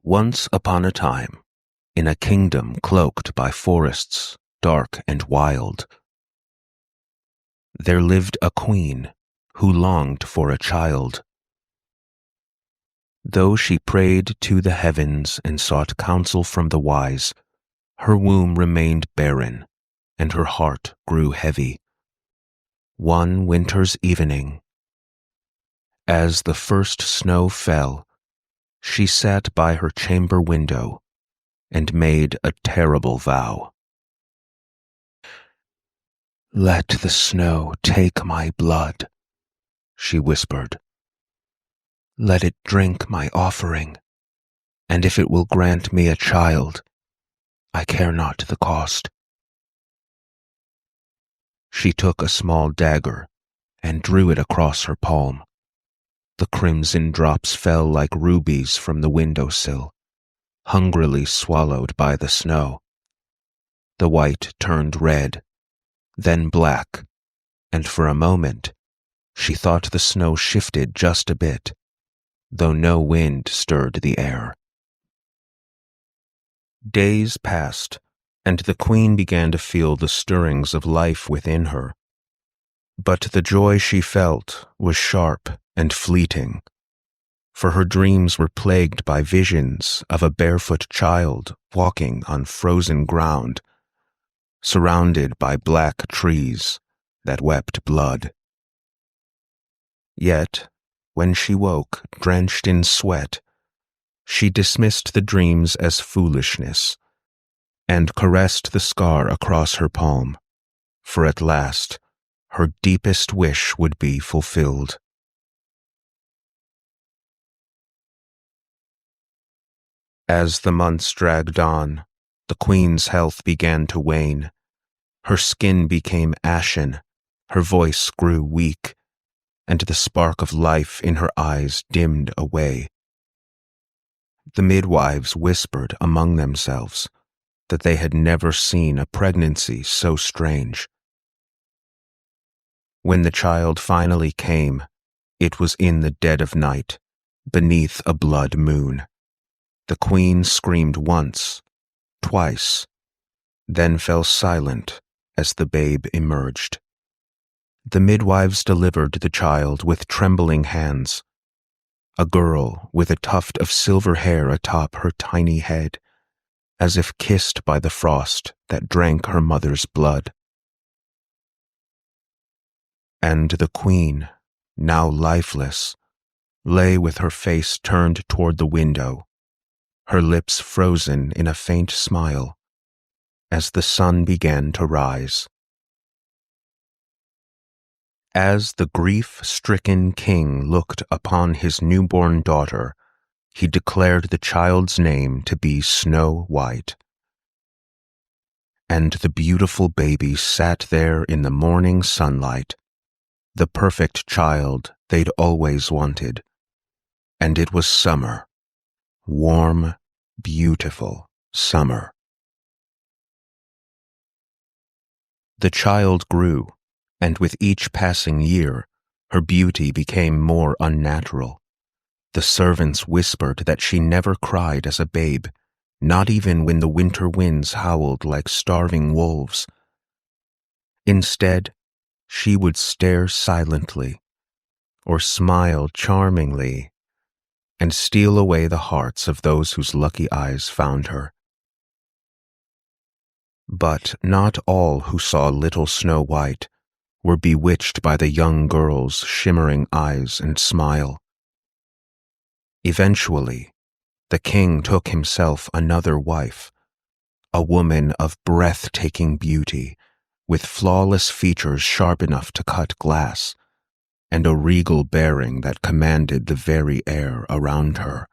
Once upon a time, in a kingdom cloaked by forests, dark and wild, there lived a queen who longed for a child. Though she prayed to the heavens and sought counsel from the wise, her womb remained barren, and her heart grew heavy. One winter's evening, as the first snow fell, she sat by her chamber window and made a terrible vow. "Let the snow take my blood," she whispered. "Let it drink my offering, and if it will grant me a child, I care not the cost." She took a small dagger and drew it across her palm. The crimson drops fell like rubies from the windowsill, hungrily swallowed by the snow. The white turned red, then black, and for a moment she thought the snow shifted just a bit, though no wind stirred the air. Days passed, and the queen began to feel the stirrings of life within her. But the joy she felt was sharp and fleeting, for her dreams were plagued by visions of a barefoot child walking on frozen ground, surrounded by black trees that wept blood. Yet, when she woke, drenched in sweat, she dismissed the dreams as foolishness and caressed the scar across her palm, for at last her deepest wish would be fulfilled. As the months dragged on, the queen's health began to wane. Her skin became ashen, her voice grew weak, and the spark of life in her eyes dimmed away. The midwives whispered among themselves that they had never seen a pregnancy so strange. When the child finally came, it was in the dead of night, beneath a blood moon. The queen screamed once, twice, then fell silent as the babe emerged. The midwives delivered the child with trembling hands, a girl with a tuft of silver hair atop her tiny head, as if kissed by the frost that drank her mother's blood. And the queen, now lifeless, lay with her face turned toward the window, her lips frozen in a faint smile, as the sun began to rise. As the grief-stricken king looked upon his newborn daughter, he declared the child's name to be Snow White. And the beautiful baby sat there in the morning sunlight, the perfect child they'd always wanted. And it was summer, warm, beautiful summer. The child grew, and with each passing year, her beauty became more unnatural. The servants whispered that she never cried as a babe, not even when the winter winds howled like starving wolves. Instead, she would stare silently, or smile charmingly, and steal away the hearts of those whose lucky eyes found her. But not all who saw little Snow White were bewitched by the young girl's shimmering eyes and smile. Eventually, the king took himself another wife, a woman of breathtaking beauty, with flawless features sharp enough to cut glass, and a regal bearing that commanded the very air around her.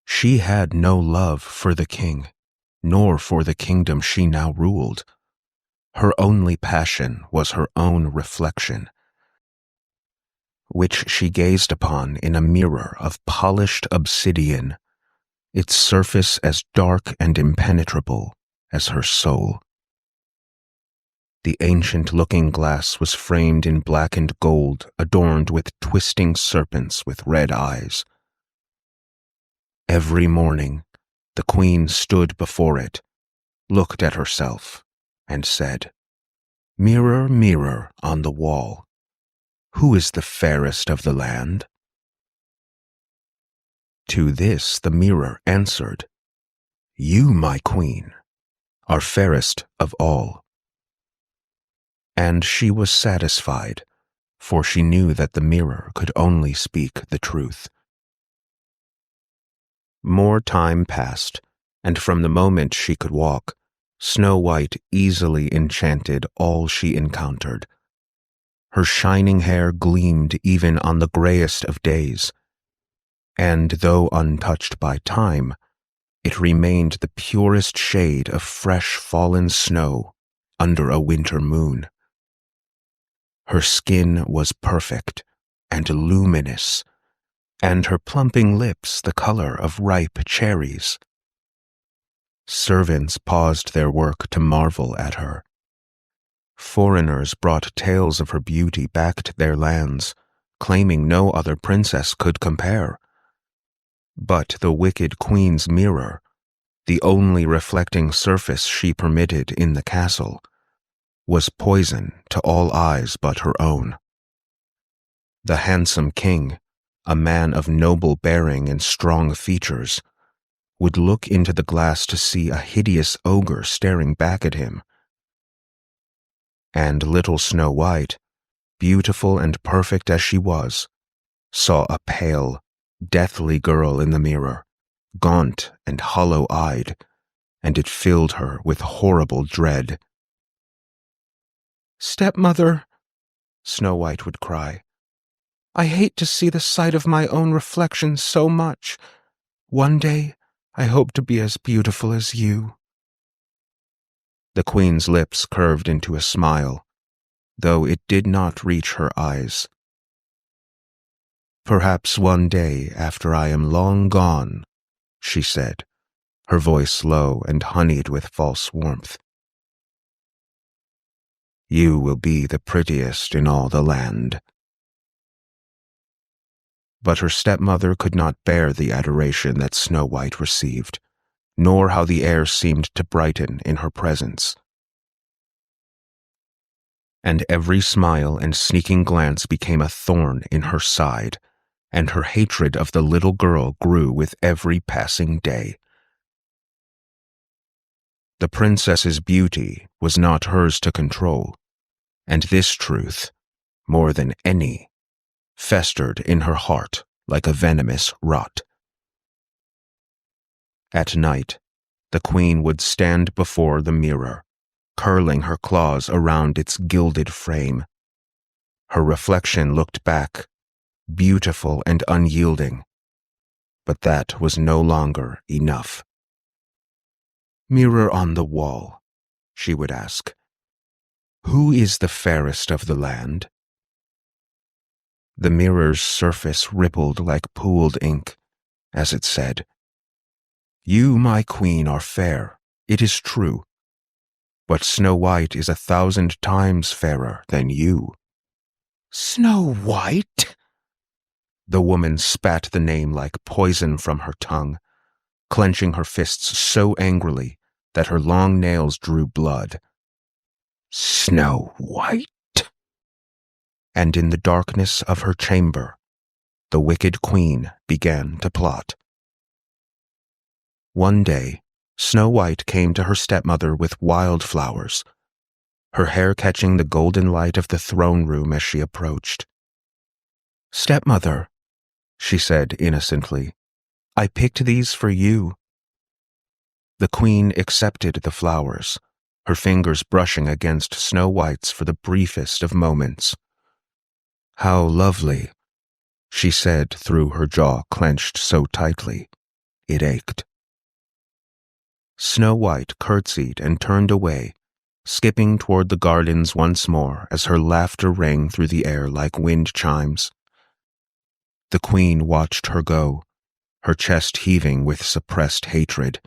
She had no love for the king, nor for the kingdom she now ruled. Her only passion was her own reflection, which she gazed upon in a mirror of polished obsidian, its surface as dark and impenetrable as her soul. The ancient looking-glass was framed in blackened gold, adorned with twisting serpents with red eyes. Every morning, the queen stood before it, looked at herself, and said, "Mirror, mirror on the wall, who is the fairest of the land?" To this the mirror answered, "You, my queen, are fairest of all." And she was satisfied, for she knew that the mirror could only speak the truth. More time passed, and from the moment she could walk, Snow White easily enchanted all she encountered. Her shining hair gleamed even on the grayest of days, and though untouched by time, it remained the purest shade of fresh fallen snow under a winter moon. Her skin was perfect and luminous, and her plumping lips the color of ripe cherries. Servants paused their work to marvel at her. Foreigners brought tales of her beauty back to their lands, claiming no other princess could compare. But the wicked queen's mirror, the only reflecting surface she permitted in the castle, was poison to all eyes but her own. The handsome king, a man of noble bearing and strong features, would look into the glass to see a hideous ogre staring back at him. And little Snow White, beautiful and perfect as she was, saw a pale, deathly girl in the mirror, gaunt and hollow-eyed, and it filled her with horrible dread. "Stepmother," Snow White would cry, "I hate to see the sight of my own reflection so much. One day, I hope to be as beautiful as you." The queen's lips curved into a smile, though it did not reach her eyes. "Perhaps one day after I am long gone," she said, her voice low and honeyed with false warmth, "you will be the prettiest in all the land." But her stepmother could not bear the adoration that Snow White received, nor how the air seemed to brighten in her presence. And every smile and sneaking glance became a thorn in her side, and her hatred of the little girl grew with every passing day. The princess's beauty was not hers to control, and this truth, more than any, festered in her heart like a venomous rot. At night, the queen would stand before the mirror, curling her claws around its gilded frame. Her reflection looked back, beautiful and unyielding, but that was no longer enough. "Mirror on the wall," she would ask, "who is the fairest of the land?" The mirror's surface rippled like pooled ink, as it said, "You, my queen, are fair, it is true, but Snow White is 1,000 times fairer than you." "Snow White?" The woman spat the name like poison from her tongue, clenching her fists so angrily that her long nails drew blood. "Snow White?" And in the darkness of her chamber, the wicked queen began to plot. One day, Snow White came to her stepmother with wildflowers, her hair catching the golden light of the throne room as she approached. "Stepmother," she said innocently, "I picked these for you." The queen accepted the flowers, her fingers brushing against Snow White's for the briefest of moments. "How lovely," she said through her jaw clenched so tightly it ached. Snow White curtsied and turned away, skipping toward the gardens once more as her laughter rang through the air like wind chimes. The queen watched her go, her chest heaving with suppressed hatred,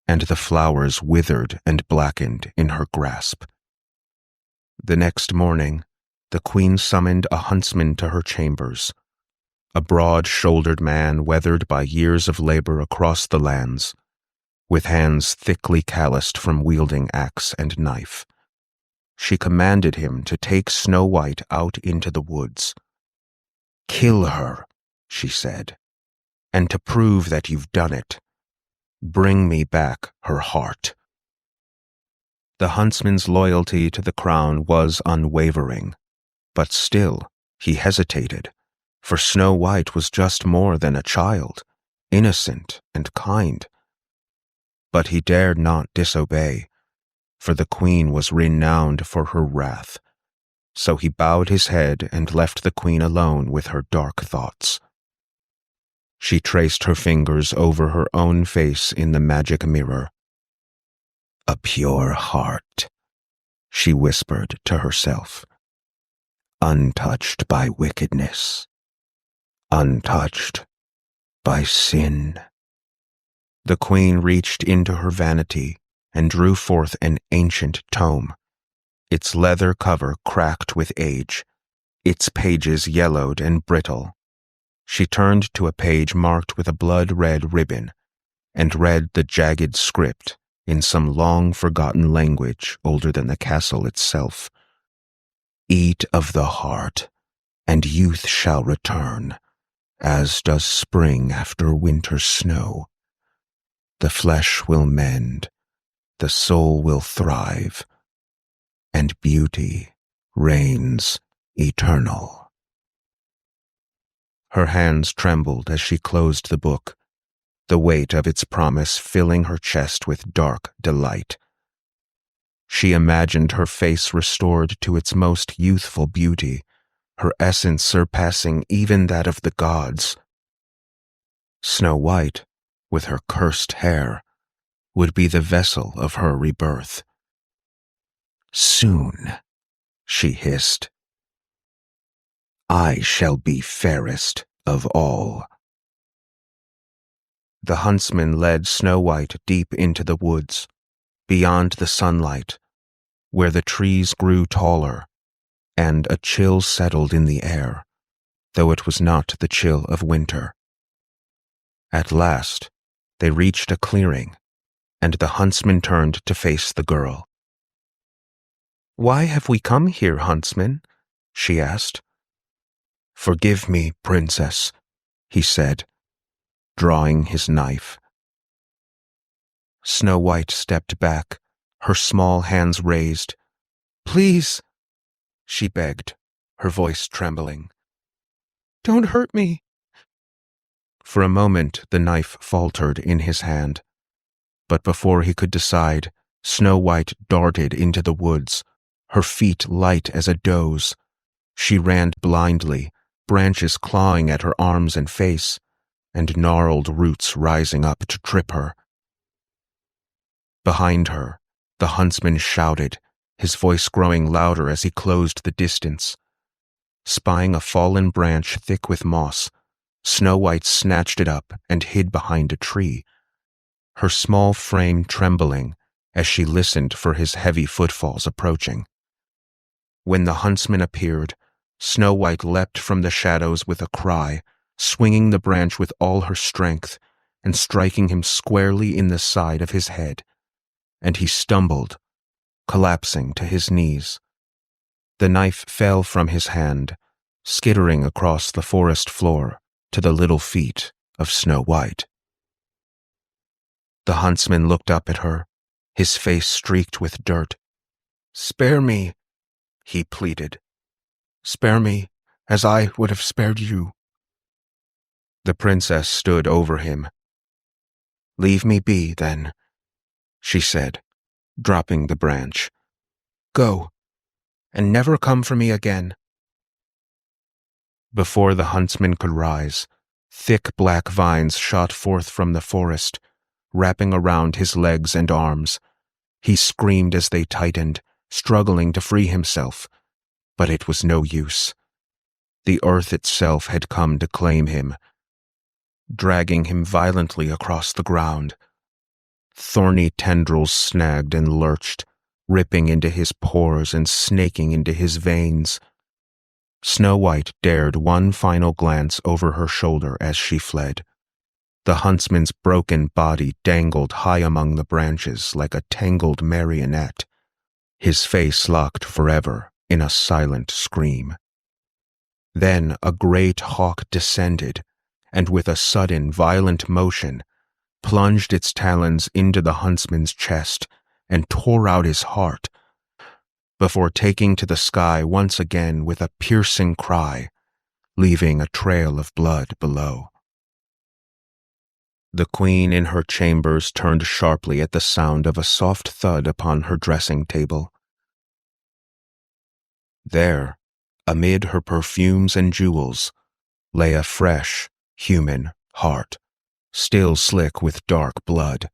and the flowers withered and blackened in her grasp. The next morning, the queen summoned a huntsman to her chambers. a broad-shouldered man weathered by years of labor across the lands, with hands thickly calloused from wielding axe and knife. She commanded him to take Snow White out into the woods. "Kill her," she said, "and to prove that you've done it, bring me back her heart." The huntsman's loyalty to the crown was unwavering, but still he hesitated, for Snow White was just more than a child, innocent and kind. But he dared not disobey, for the queen was renowned for her wrath, so he bowed his head and left the queen alone with her dark thoughts. She traced her fingers over her own face in the magic mirror. "A pure heart," she whispered to herself, "untouched by wickedness, untouched by sin." The queen reached into her vanity and drew forth an ancient tome, its leather cover cracked with age, its pages yellowed and brittle. She turned to a page marked with a blood-red ribbon and read the jagged script in some long-forgotten language older than the castle itself. "Eat of the heart, and youth shall return, as does spring after winter snow. The flesh will mend, the soul will thrive, and beauty reigns eternal." Her hands trembled as she closed the book, the weight of its promise filling her chest with dark delight. She imagined her face restored to its most youthful beauty, her essence surpassing even that of the gods. Snow White, with her cursed hair, would be the vessel of her rebirth. "Soon," she hissed, "I shall be fairest of all." The huntsman led Snow White deep into the woods, beyond the sunlight, where the trees grew taller, and a chill settled in the air, though it was not the chill of winter. At last, they reached a clearing, and the huntsman turned to face the girl. "Why have we come here, huntsman?" she asked. "Forgive me, princess," he said, drawing his knife. Snow White stepped back, her small hands raised. "Please," she begged, her voice trembling. "Don't hurt me." For a moment the knife faltered in his hand, but before he could decide, Snow White darted into the woods, her feet light as a doe's. She ran blindly, branches clawing at her arms and face, and gnarled roots rising up to trip her. Behind her, the huntsman shouted, his voice growing louder as he closed the distance. Spying a fallen branch thick with moss, Snow White snatched it up and hid behind a tree, her small frame trembling as she listened for his heavy footfalls approaching. When the huntsman appeared, Snow White leapt from the shadows with a cry, swinging the branch with all her strength and striking him squarely in the side of his head, and he stumbled, collapsing to his knees. The knife fell from his hand, skittering across the forest floor to the little feet of Snow White. The huntsman looked up at her, his face streaked with dirt. "Spare me," he pleaded. "Spare me, as I would have spared you." The princess stood over him. "Leave me be, then," she said, dropping the branch. "Go, and never come for me again." Before the huntsman could rise, thick black vines shot forth from the forest, wrapping around his legs and arms. He screamed as they tightened, struggling to free himself, but it was no use. The earth itself had come to claim him, dragging him violently across the ground. Thorny tendrils snagged and lurched, ripping into his pores and snaking into his veins. Snow White dared one final glance over her shoulder as she fled. The huntsman's broken body dangled high among the branches like a tangled marionette, his face locked forever in a silent scream. Then a great hawk descended, and with a sudden, violent motion, plunged its talons into the huntsman's chest and tore out his heart, before taking to the sky once again with a piercing cry, leaving a trail of blood below. The queen in her chambers turned sharply at the sound of a soft thud upon her dressing table. There, amid her perfumes and jewels, lay a fresh, human heart, still slick with dark blood.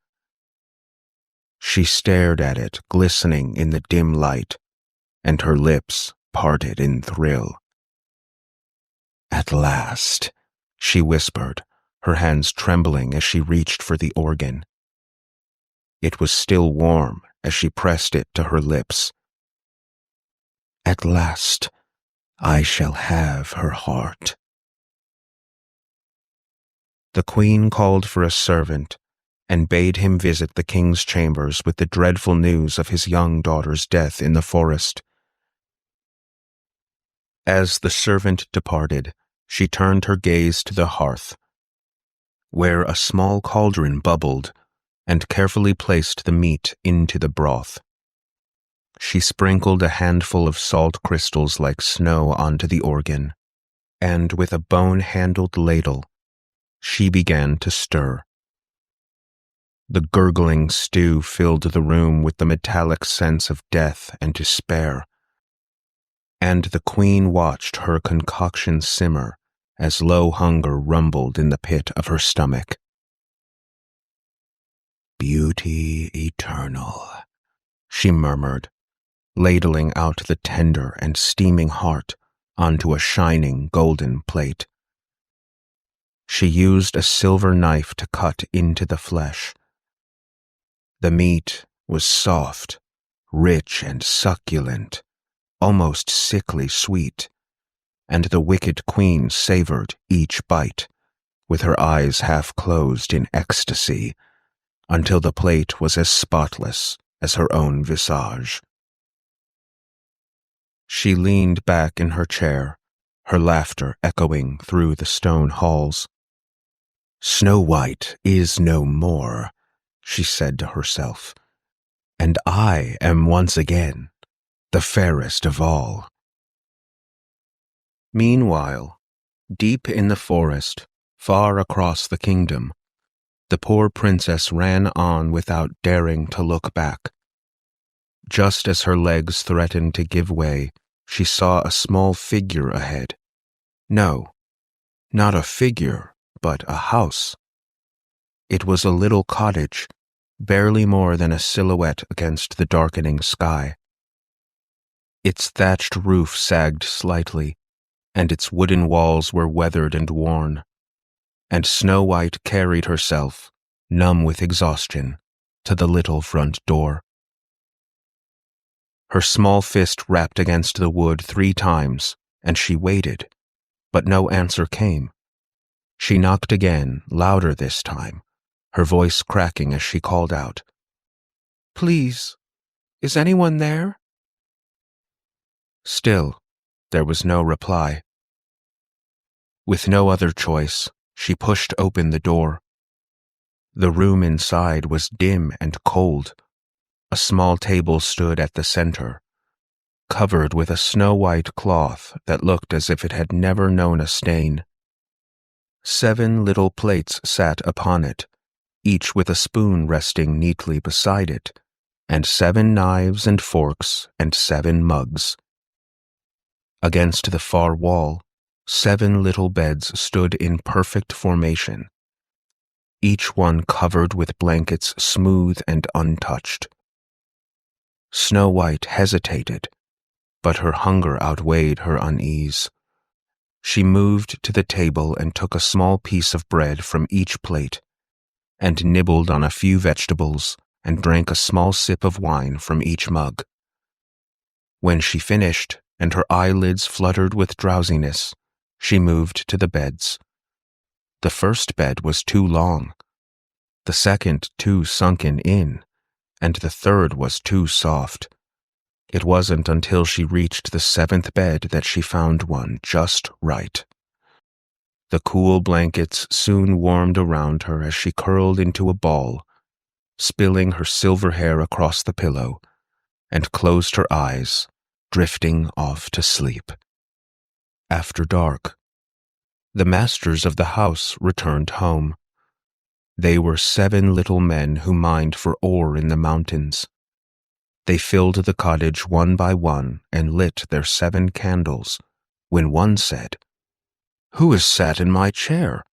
She stared at it, glistening in the dim light, and her lips parted in thrill. "At last," she whispered, her hands trembling as she reached for the organ. It was still warm as she pressed it to her lips. "At last, I shall have her heart." The queen called for a servant and bade him visit the king's chambers with the dreadful news of his young daughter's death in the forest. As the servant departed, she turned her gaze to the hearth, where a small cauldron bubbled, and carefully placed the meat into the broth. She sprinkled a handful of salt crystals like snow onto the organ, and with a bone-handled ladle, she began to stir. The gurgling stew filled the room with the metallic sense of death and despair, and the queen watched her concoction simmer as low hunger rumbled in the pit of her stomach. "Beauty eternal," she murmured, ladling out the tender and steaming heart onto a shining golden plate. She used a silver knife to cut into the flesh. The meat was soft, rich and succulent, almost sickly sweet, and the wicked queen savored each bite, with her eyes half closed in ecstasy, until the plate was as spotless as her own visage. She leaned back in her chair, her laughter echoing through the stone halls. "Snow White is no more," she said to herself, "and I am once again the fairest of all." Meanwhile, deep in the forest, far across the kingdom, the poor princess ran on without daring to look back. Just as her legs threatened to give way, she saw a small figure ahead. No, not a figure, but a house. It was a little cottage, barely more than a silhouette against the darkening sky. Its thatched roof sagged slightly, and its wooden walls were weathered and worn, and Snow White carried herself, numb with exhaustion, to the little front door. Her small fist rapped against the wood 3 times, and she waited, but no answer came. She knocked again, louder this time, her voice cracking as she called out, "Please, is anyone there?" Still, there was no reply. With no other choice, she pushed open the door. The room inside was dim and cold. A small table stood at the center, covered with a snow-white cloth that looked as if it had never known a stain. 7 little plates sat upon it, each with a spoon resting neatly beside it, and 7 knives and forks and 7 mugs. Against the far wall, 7 little beds stood in perfect formation, each one covered with blankets smooth and untouched. Snow White hesitated, but her hunger outweighed her unease. She moved to the table and took a small piece of bread from each plate, and nibbled on a few vegetables and drank a small sip of wine from each mug. When she finished, and her eyelids fluttered with drowsiness, she moved to the beds. The first bed was too long, the second too sunken in, and the third was too soft. It wasn't until she reached the seventh bed that she found one just right. The cool blankets soon warmed around her as she curled into a ball, spilling her silver hair across the pillow, and closed her eyes, drifting off to sleep. After dark, the masters of the house returned home. They were 7 little men who mined for ore in the mountains. They filled the cottage one by one and lit their 7 candles, when one said, "Who has sat in my chair?"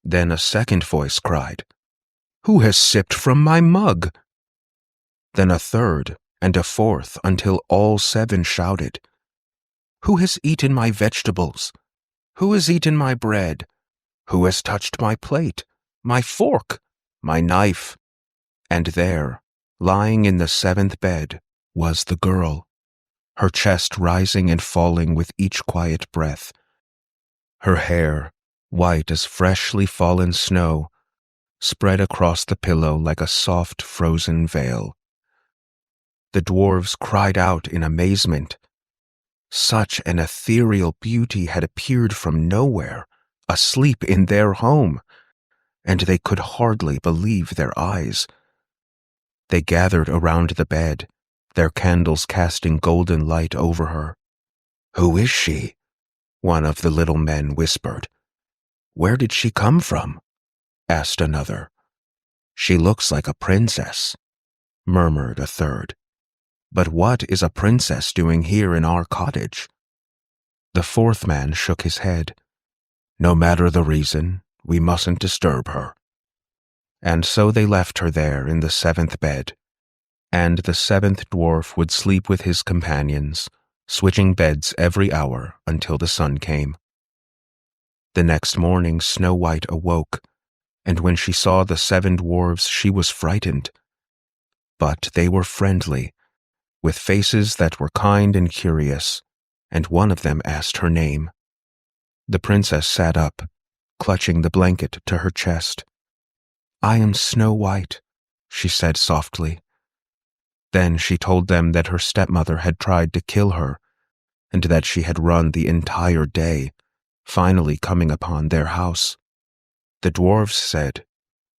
Then a second voice cried, "Who has sipped from my mug?" Then a third and a fourth, until all 7 shouted, "Who has eaten my vegetables? Who has eaten my bread? Who has touched my plate, my fork, my knife?" And there, lying in the 7th bed, was the girl, her chest rising and falling with each quiet breath. Her hair, white as freshly fallen snow, spread across the pillow like a soft frozen veil. The dwarves cried out in amazement. Such an ethereal beauty had appeared from nowhere, asleep in their home, and they could hardly believe their eyes. They gathered around the bed, their candles casting golden light over her. "Who is she?" one of the little men whispered. "Where did she come from?" asked another. "She looks like a princess," murmured a third. "But what is a princess doing here in our cottage?" The fourth man shook his head. "No matter the reason, we mustn't disturb her." And so they left her there in the 7th bed, and the 7th dwarf would sleep with his companions, switching beds every hour until the sun came. The next morning Snow White awoke, and when she saw the 7 dwarves she was frightened. But they were friendly, with faces that were kind and curious, and one of them asked her name. The princess sat up, clutching the blanket to her chest. "I am Snow White," she said softly. Then she told them that her stepmother had tried to kill her, and that she had run the entire day, finally coming upon their house. The dwarves said,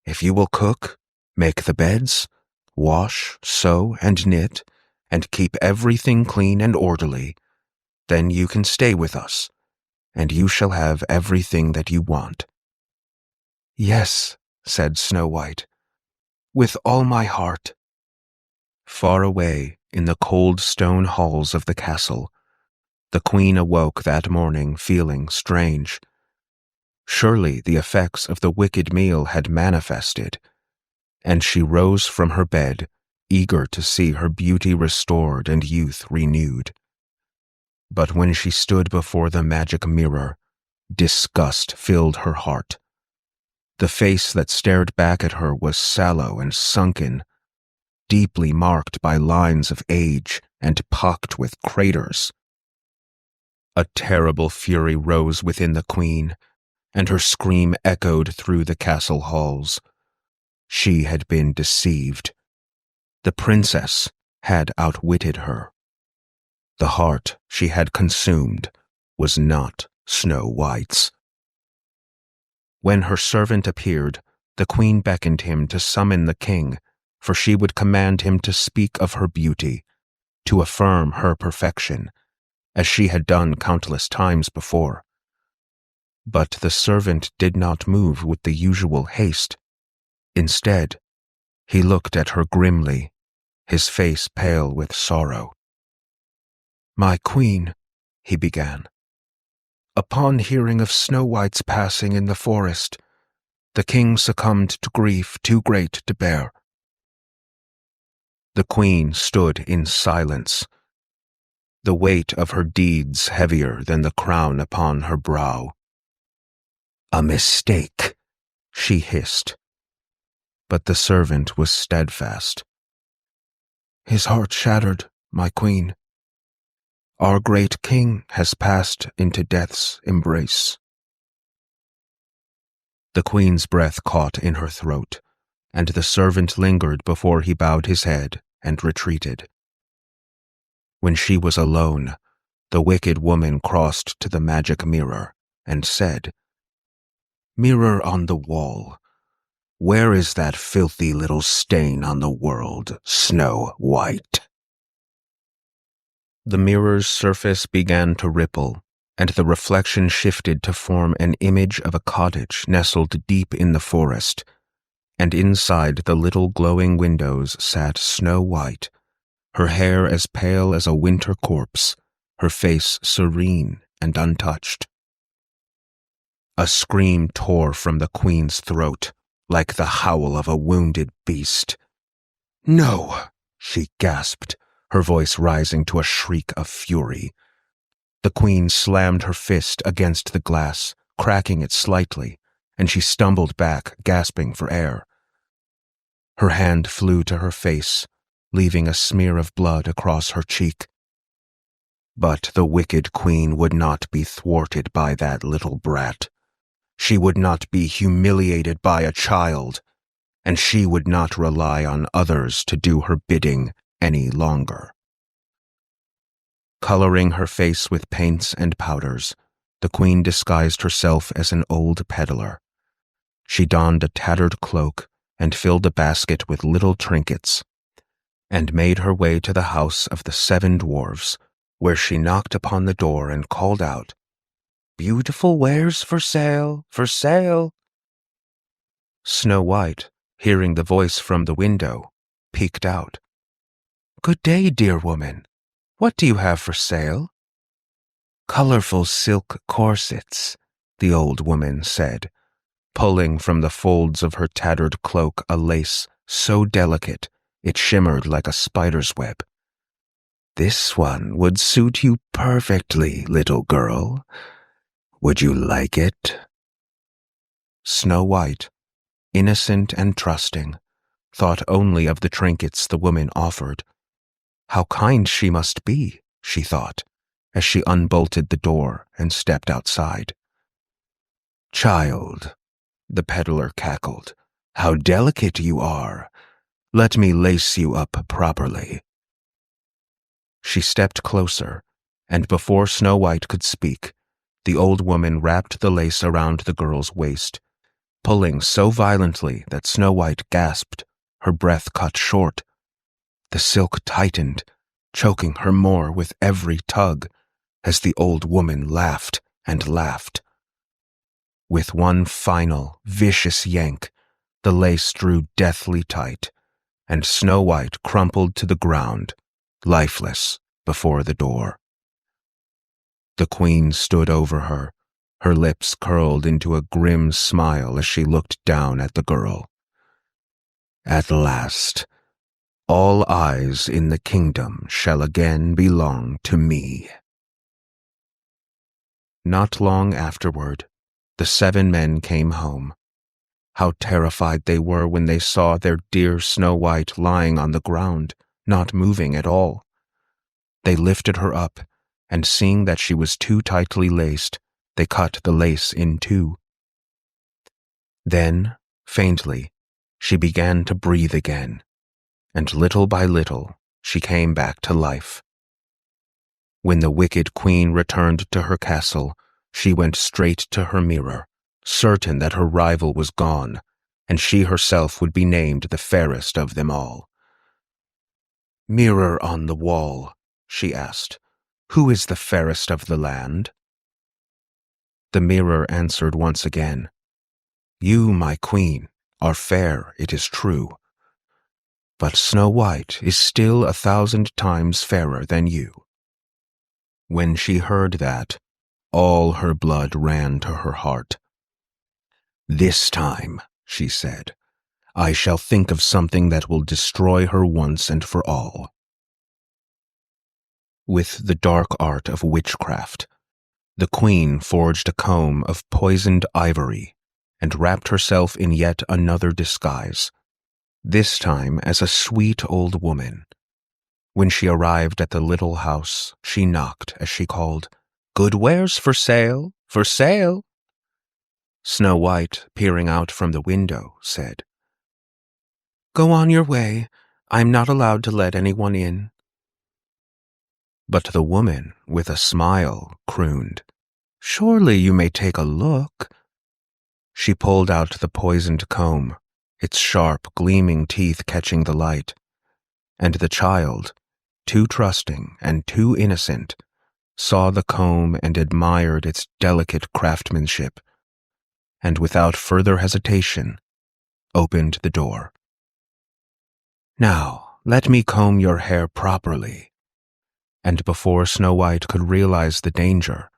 "If you will cook, make the beds, wash, sew, and knit, and keep everything clean and orderly, then you can stay with us, and you shall have everything that you want." "Yes," said Snow White, "with all my heart." Far away, in the cold stone halls of the castle, the queen awoke that morning feeling strange. Surely the effects of the wicked meal had manifested, and she rose from her bed, eager to see her beauty restored and youth renewed. But when she stood before the magic mirror, disgust filled her heart. The face that stared back at her was sallow and sunken, deeply marked by lines of age and pocked with craters. A terrible fury rose within the queen, and her scream echoed through the castle halls. She had been deceived. The princess had outwitted her. The heart she had consumed was not Snow White's. When her servant appeared, the queen beckoned him to summon the king, for she would command him to speak of her beauty, to affirm her perfection, as she had done countless times before. But the servant did not move with the usual haste. Instead, he looked at her grimly, his face pale with sorrow. "My queen," he began, "upon hearing of Snow White's passing in the forest, the king succumbed to grief too great to bear." The queen stood in silence, the weight of her deeds heavier than the crown upon her brow. "A mistake," she hissed. But the servant was steadfast. "His heart shattered, my queen." Our great king has passed into death's embrace." The queen's breath caught in her throat, and the servant lingered before he bowed his head and retreated. When she was alone, the wicked woman crossed to the magic mirror and said, "Mirror on the wall, where is that filthy little stain on the world, Snow White?" The mirror's surface began to ripple, and the reflection shifted to form an image of a cottage nestled deep in the forest, and inside the little glowing windows sat Snow White, her hair as pale as a winter corpse, her face serene and untouched. A scream tore from the queen's throat, like the howl of a wounded beast. "No!" she gasped, her voice rising to a shriek of fury. The queen slammed her fist against the glass, cracking it slightly, and she stumbled back, gasping for air. Her hand flew to her face, leaving a smear of blood across her cheek. But the wicked queen would not be thwarted by that little brat. She would not be humiliated by a child, and she would not rely on others to do her bidding any longer. Coloring her face with paints and powders, the queen disguised herself as an old peddler. She donned a tattered cloak and filled a basket with little trinkets, and made her way to the house of the 7 dwarfs, where she knocked upon the door and called out, "Beautiful wares for sale, for sale." Snow White, hearing the voice from the window, peeked out. "Good day, dear woman. What do you have for sale?" "Colorful silk corsets," the old woman said, pulling from the folds of her tattered cloak a lace so delicate it shimmered like a spider's web. "This one would suit you perfectly, little girl. Would you like it?" Snow White, innocent and trusting, thought only of the trinkets the woman offered. How kind she must be, she thought, as she unbolted the door and stepped outside. "Child," the peddler cackled, "how delicate you are. Let me lace you up properly." She stepped closer, and before Snow White could speak, the old woman wrapped the lace around the girl's waist, pulling so violently that Snow White gasped, her breath cut short. The silk tightened, choking her more with every tug, as the old woman laughed and laughed. With one final, vicious yank, the lace drew deathly tight, and Snow White crumpled to the ground, lifeless, before the door. The queen stood over her, her lips curled into a grim smile as she looked down at the girl. "At last, all eyes in the kingdom shall again belong to me." Not long afterward, the 7 men came home. How terrified they were when they saw their dear Snow White lying on the ground, not moving at all. They lifted her up, and seeing that she was too tightly laced, they cut the lace in 2. Then, faintly, she began to breathe again, and little by little she came back to life. When the wicked queen returned to her castle, she went straight to her mirror, certain that her rival was gone, and she herself would be named the fairest of them all. "Mirror on the wall," she asked, "who is the fairest of the land?" The mirror answered once again, "You, my queen, are fair, it is true, but Snow White is still 1,000 times fairer than you." When she heard that, all her blood ran to her heart. "This time," she said, "I shall think of something that will destroy her once and for all." With the dark art of witchcraft, the queen forged a comb of poisoned ivory and wrapped herself in yet another disguise, this time as a sweet old woman. When she arrived at the little house, she knocked as she called, "Good wares for sale, for sale!" Snow White, peering out from the window, said, "Go on your way. I'm not allowed to let anyone in." But the woman, with a smile, crooned, "Surely you may take a look." She pulled out the poisoned comb, its sharp, gleaming teeth catching the light, and the child, too trusting and too innocent, saw the comb and admired its delicate craftsmanship, and without further hesitation, opened the door. "Now, let me comb your hair properly." And before Snow White could realize the danger,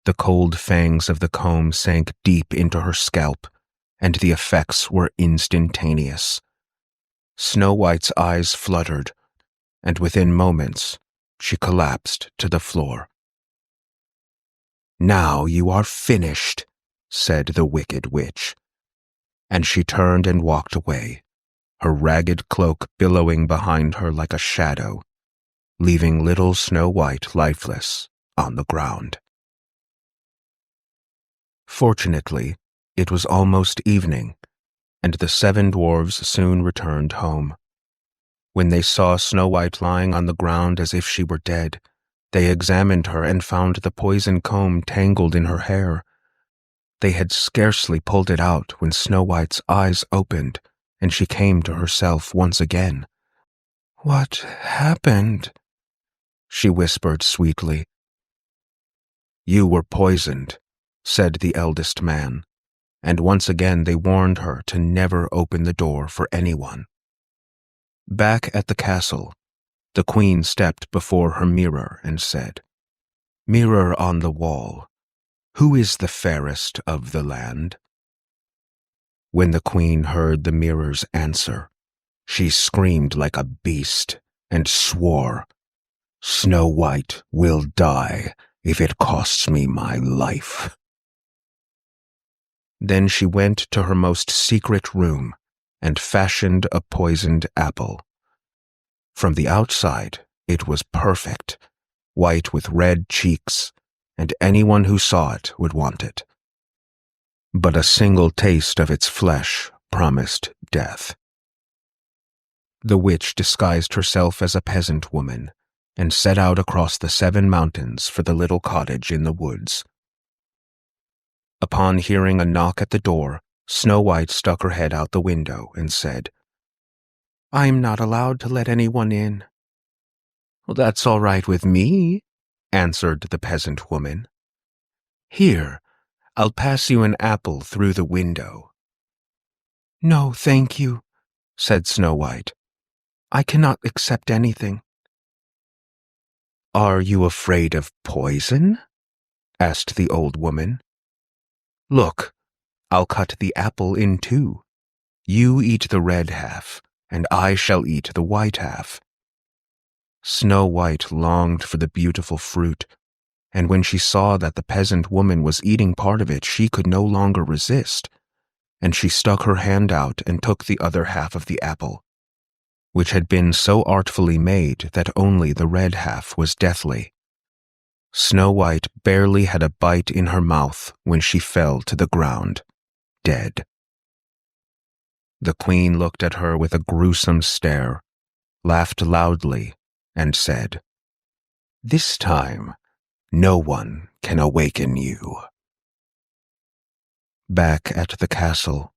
the cold fangs of the comb sank deep into her scalp, and the effects were instantaneous. Snow White's eyes fluttered, and within moments, she collapsed to the floor. "Now you are finished," said the wicked witch. And she turned and walked away, her ragged cloak billowing behind her like a shadow, leaving little Snow White lifeless on the ground. Fortunately, it was almost evening, and the 7 dwarves soon returned home. When they saw Snow White lying on the ground as if she were dead, they examined her and found the poison comb tangled in her hair. They had scarcely pulled it out when Snow White's eyes opened, and she came to herself once again. "What happened?" she whispered sweetly. "You were poisoned," said the eldest man, and once again they warned her to never open the door for anyone. Back at the castle, the queen stepped before her mirror and said, "Mirror on the wall, who is the fairest of the land?" When the queen heard the mirror's answer, she screamed like a beast and swore, "Snow White will die if it costs me my life." Then she went to her most secret room and fashioned a poisoned apple. From the outside, it was perfect, white with red cheeks, and anyone who saw it would want it. But a single taste of its flesh promised death. The witch disguised herself as a peasant woman and set out across the 7 mountains for the little cottage in the woods. Upon hearing a knock at the door, Snow White stuck her head out the window and said, "I'm not allowed to let anyone in." "Well, that's all right with me," answered the peasant woman. "Here, I'll pass you an apple through the window." "No, thank you," said Snow White. "I cannot accept anything." "Are you afraid of poison?" asked the old woman. "Look, I'll cut the apple in 2. You eat the red half, and I shall eat the white half." Snow White longed for the beautiful fruit, and when she saw that the peasant woman was eating part of it, she could no longer resist, and she stuck her hand out and took the other half of the apple, which had been so artfully made that only the red half was deathly. Snow White barely had a bite in her mouth when she fell to the ground, dead. The queen looked at her with a gruesome stare, laughed loudly, and said, "This time, no one can awaken you." Back at the castle,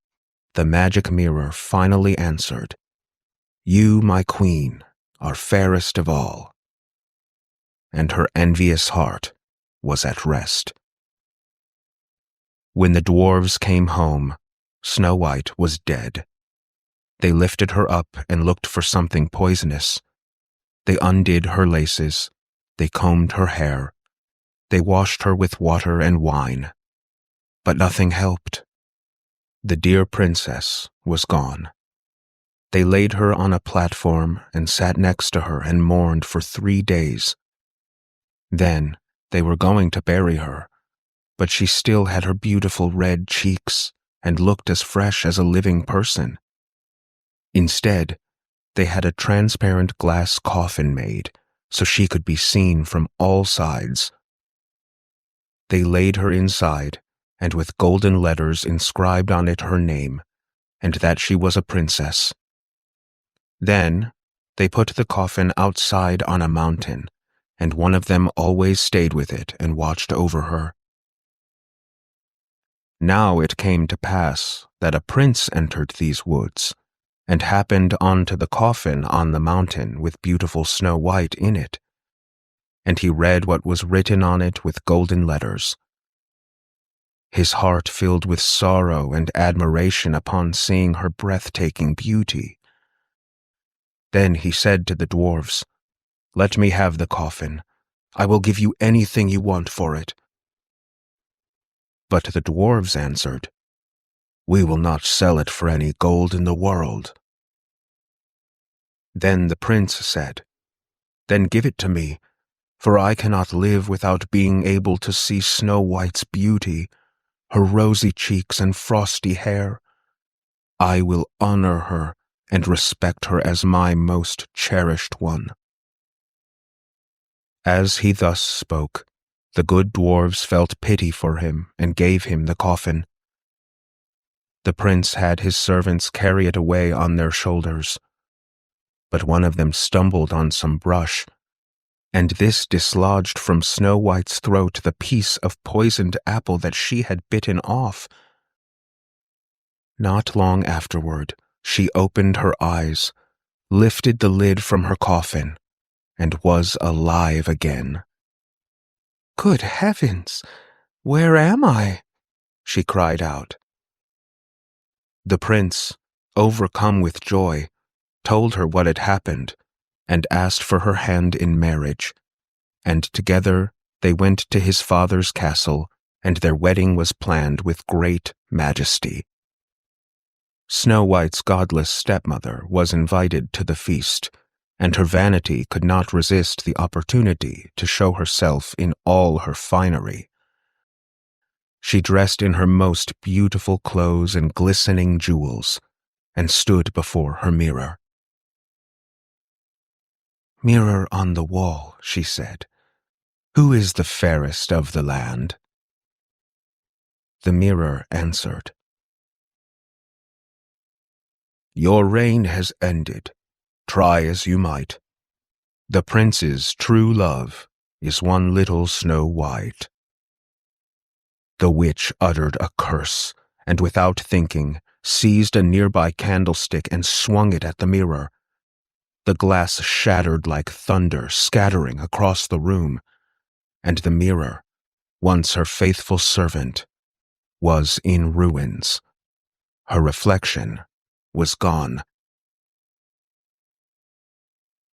the magic mirror finally answered, "You, my queen, are fairest of all." And her envious heart was at rest. When the dwarves came home, Snow White was dead. They lifted her up and looked for something poisonous. They undid her laces. They combed her hair. They washed her with water and wine. But nothing helped. The dear princess was gone. They laid her on a platform and sat next to her and mourned for 3 days. Then they were going to bury her, but she still had her beautiful red cheeks and looked as fresh as a living person. Instead, They had a transparent glass coffin made, so she could be seen from all sides. They laid her inside, and with golden letters inscribed on it her name, and that she was a princess. Then they put the coffin outside on a mountain, and one of them always stayed with it and watched over her. Now it came to pass that a prince entered these woods, and happened onto the coffin on the mountain with beautiful Snow White in it. And he read what was written on it with golden letters. His heart filled with sorrow and admiration upon seeing her breathtaking beauty. Then he said to the dwarves, "Let me have the coffin. I will give you anything you want for it." But the dwarves answered, "We will not sell it for any gold in the world." Then the prince said, "Then give it to me, for I cannot live without being able to see Snow White's beauty, her rosy cheeks and frosty hair. I will honor her and respect her as my most cherished one." As he thus spoke, the good dwarves felt pity for him and gave him the coffin. The prince had his servants carry it away on their shoulders, but one of them stumbled on some brush, and this dislodged from Snow White's throat the piece of poisoned apple that she had bitten off. Not long afterward, she opened her eyes, lifted the lid from her coffin, and was alive again. "Good heavens! Where am I?" she cried out. The prince, overcome with joy, told her what had happened, and asked for her hand in marriage, and together they went to his father's castle, and their wedding was planned with great majesty. Snow White's godless stepmother was invited to the feast, and her vanity could not resist the opportunity to show herself in all her finery. She dressed in her most beautiful clothes and glistening jewels, and stood before her mirror. "Mirror on the wall," she said, "who is the fairest of the land?" The mirror answered, "Your reign has ended. Try as you might. The prince's true love is one little Snow White." The witch uttered a curse, and without thinking, seized a nearby candlestick and swung it at the mirror. The glass shattered like thunder, scattering across the room, and the mirror, once her faithful servant, was in ruins. Her reflection was gone.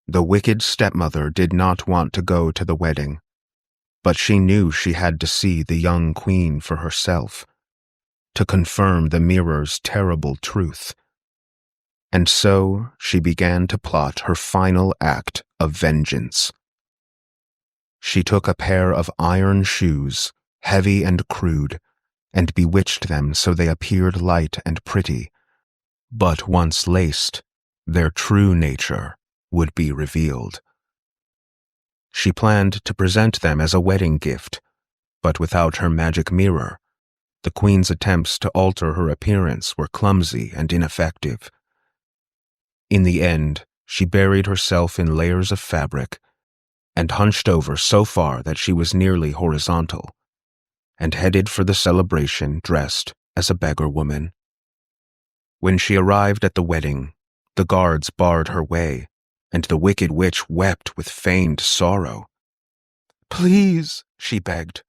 The wicked stepmother did not want to go to the wedding, but she knew she had to see the young queen for herself, to confirm the mirror's terrible truth. And so she began to plot her final act of vengeance. She took a pair of iron shoes, heavy and crude, and bewitched them so they appeared light and pretty, but once laced, their true nature would be revealed. She planned to present them as a wedding gift, but without her magic mirror, the queen's attempts to alter her appearance were clumsy and ineffective. In the end, she buried herself in layers of fabric and hunched over so far that she was nearly horizontal, and headed for the celebration dressed as a beggar woman. When she arrived at the wedding, the guards barred her way, and the wicked witch wept with feigned sorrow. "Please," she begged,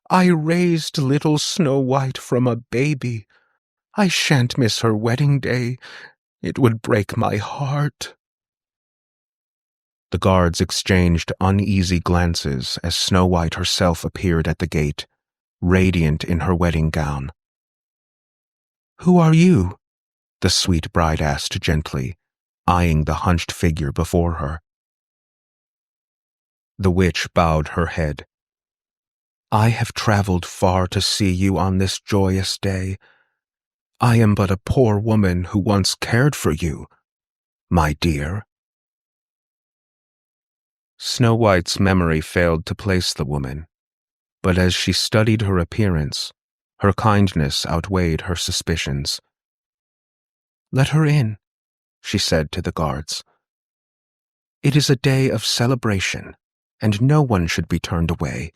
"I raised little Snow White from a baby. I shan't miss her wedding day. It would break my heart." The guards exchanged uneasy glances as Snow White herself appeared at the gate, radiant in her wedding gown. "Who are you?" the sweet bride asked gently, eyeing the hunched figure before her. The witch bowed her head. "I have traveled far to see you on this joyous day. I am but a poor woman who once cared for you. my dear." Snow White's memory failed to place the woman, but as she studied her appearance, her kindness outweighed her suspicions. "Let her in," she said to the guards. "It is a day of celebration, and no one should be turned away."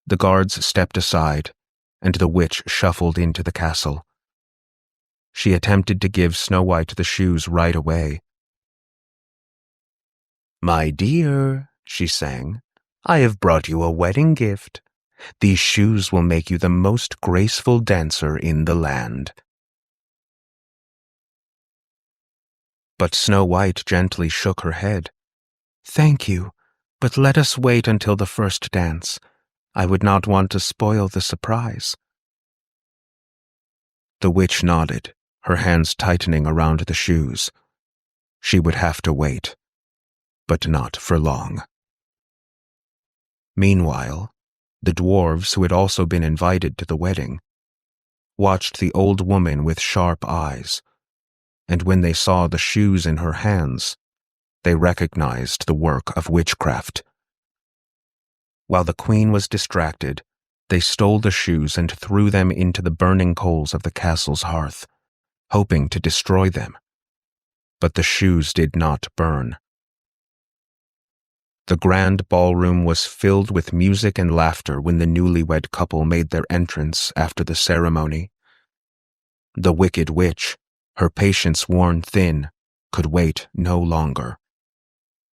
The guards stepped aside, and the witch shuffled into the castle. She attempted to give Snow White the shoes right away. "My dear," she sang, "I have brought you a wedding gift. These shoes will make you the most graceful dancer in the land." But Snow White gently shook her head. "Thank you, but let us wait until the first dance. I would not want to spoil the surprise." The witch nodded, her hands tightening around the shoes. She would have to wait, but not for long. Meanwhile, the dwarves who had also been invited to the wedding watched the old woman with sharp eyes, and when they saw the shoes in her hands, they recognized the work of witchcraft. While the queen was distracted, they stole the shoes and threw them into the burning coals of the castle's hearth, hoping to destroy them. But the shoes did not burn. The grand ballroom was filled with music and laughter when the newlywed couple made their entrance after the ceremony. The wicked witch, her patience worn thin, could wait no longer.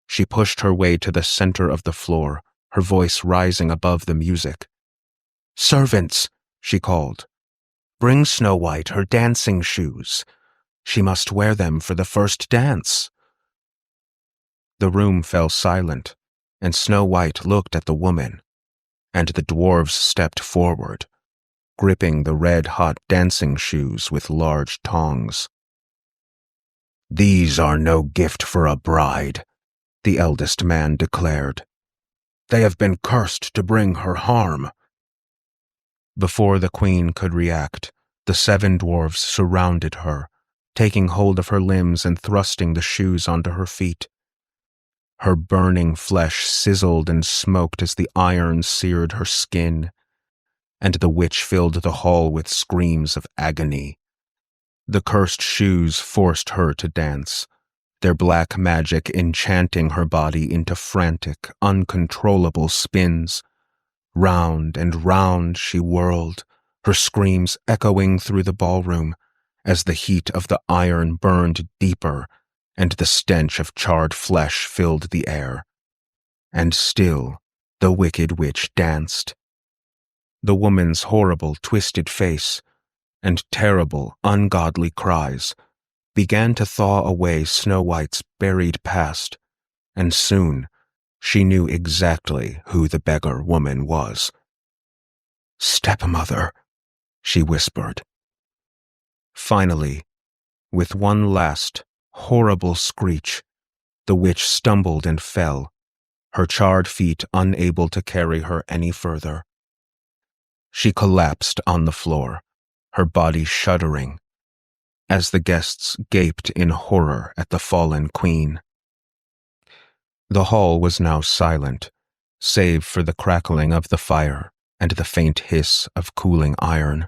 She pushed her way to the center of the floor, her voice rising above the music. "Servants," she called, "bring Snow White her dancing shoes. She must wear them for the first dance." The room fell silent, and Snow White looked at the woman, and the dwarves stepped forward, gripping the red-hot dancing shoes with large tongs. "These are no gift for a bride," the eldest man declared. "They have been cursed to bring her harm." Before the queen could react, the 7 dwarves surrounded her, taking hold of her limbs and thrusting the shoes onto her feet. Her burning flesh sizzled and smoked as the iron seared her skin, and the witch filled the hall with screams of agony. The cursed shoes forced her to dance, their black magic enchanting her body into frantic, uncontrollable spins. Round and round she whirled, her screams echoing through the ballroom as the heat of the iron burned deeper and the stench of charred flesh filled the air. And still the wicked witch danced. The woman's horrible, twisted face and terrible, ungodly cries began to thaw away Snow White's buried past, and soon she knew exactly who the beggar woman was. "Stepmother," she whispered. Finally, with one last, horrible screech, the witch stumbled and fell, her charred feet unable to carry her any further. She collapsed on the floor, her body shuddering, as the guests gaped in horror at the fallen queen. The hall was now silent, save for the crackling of the fire and the faint hiss of cooling iron.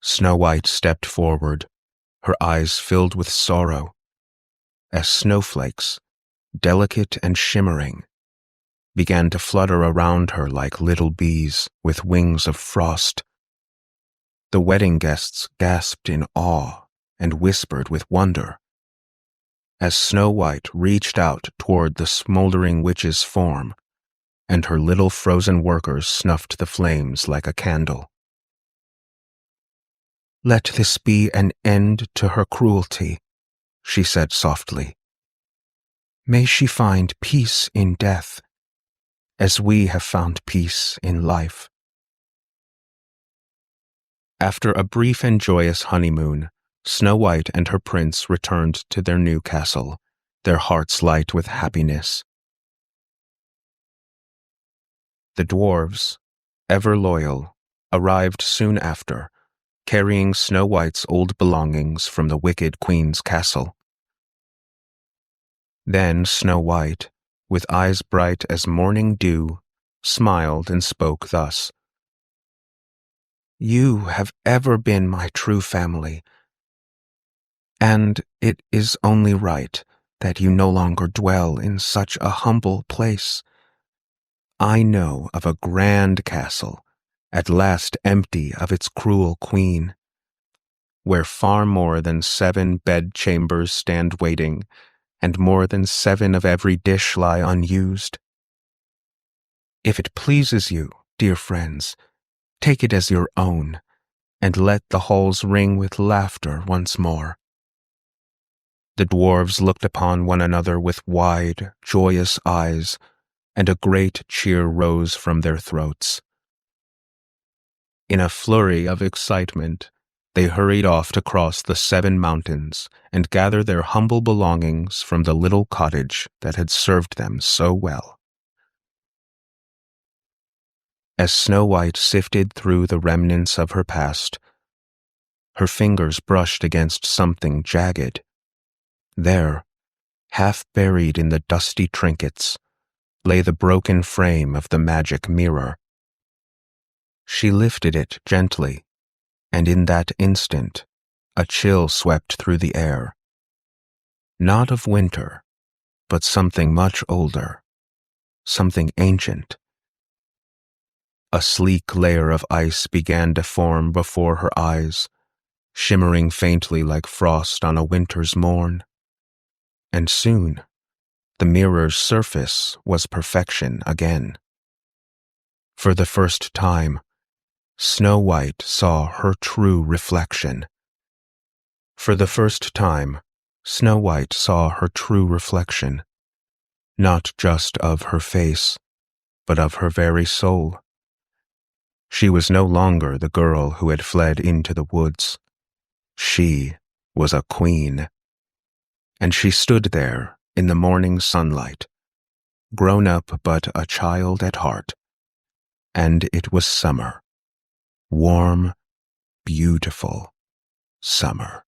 Snow White stepped forward, her eyes filled with sorrow, as snowflakes, delicate and shimmering, began to flutter around her like little bees with wings of frost. The wedding guests gasped in awe and whispered with wonder, as Snow White reached out toward the smoldering witch's form, and her little frozen workers snuffed the flames like a candle. "Let this be an end to her cruelty," she said softly. "May she find peace in death, as we have found peace in life." After a brief and joyous honeymoon, Snow White and her prince returned to their new castle, their hearts light with happiness. The dwarves, ever loyal, arrived soon after, carrying Snow White's old belongings from the wicked queen's castle. Then Snow White, with eyes bright as morning dew, smiled and spoke thus. "You have ever been my true family, and it is only right that you no longer dwell in such a humble place. I know of a grand castle, at last empty of its cruel queen, where far more than 7 bedchambers stand waiting, and more than 7 of every dish lie unused. If it pleases you, dear friends, take it as your own, and let the halls ring with laughter once more." The dwarves looked upon one another with wide, joyous eyes, and a great cheer rose from their throats. In a flurry of excitement, they hurried off to cross the 7 mountains and gather their humble belongings from the little cottage that had served them so well. As Snow White sifted through the remnants of her past, her fingers brushed against something jagged. There, half buried in the dusty trinkets, lay the broken frame of the magic mirror. She lifted it gently, and in that instant, a chill swept through the air. Not of winter, but something much older, something ancient. A sleek layer of ice began to form before her eyes, shimmering faintly like frost on a winter's morn. And soon, the mirror's surface was perfection again. For the first time, Snow White saw her true reflection. For the first time, Snow White saw her true reflection, not just of her face, but of her very soul. She was no longer the girl who had fled into the woods. She was a queen. And she stood there in the morning sunlight, grown up but a child at heart. And it was summer. Warm, beautiful summer.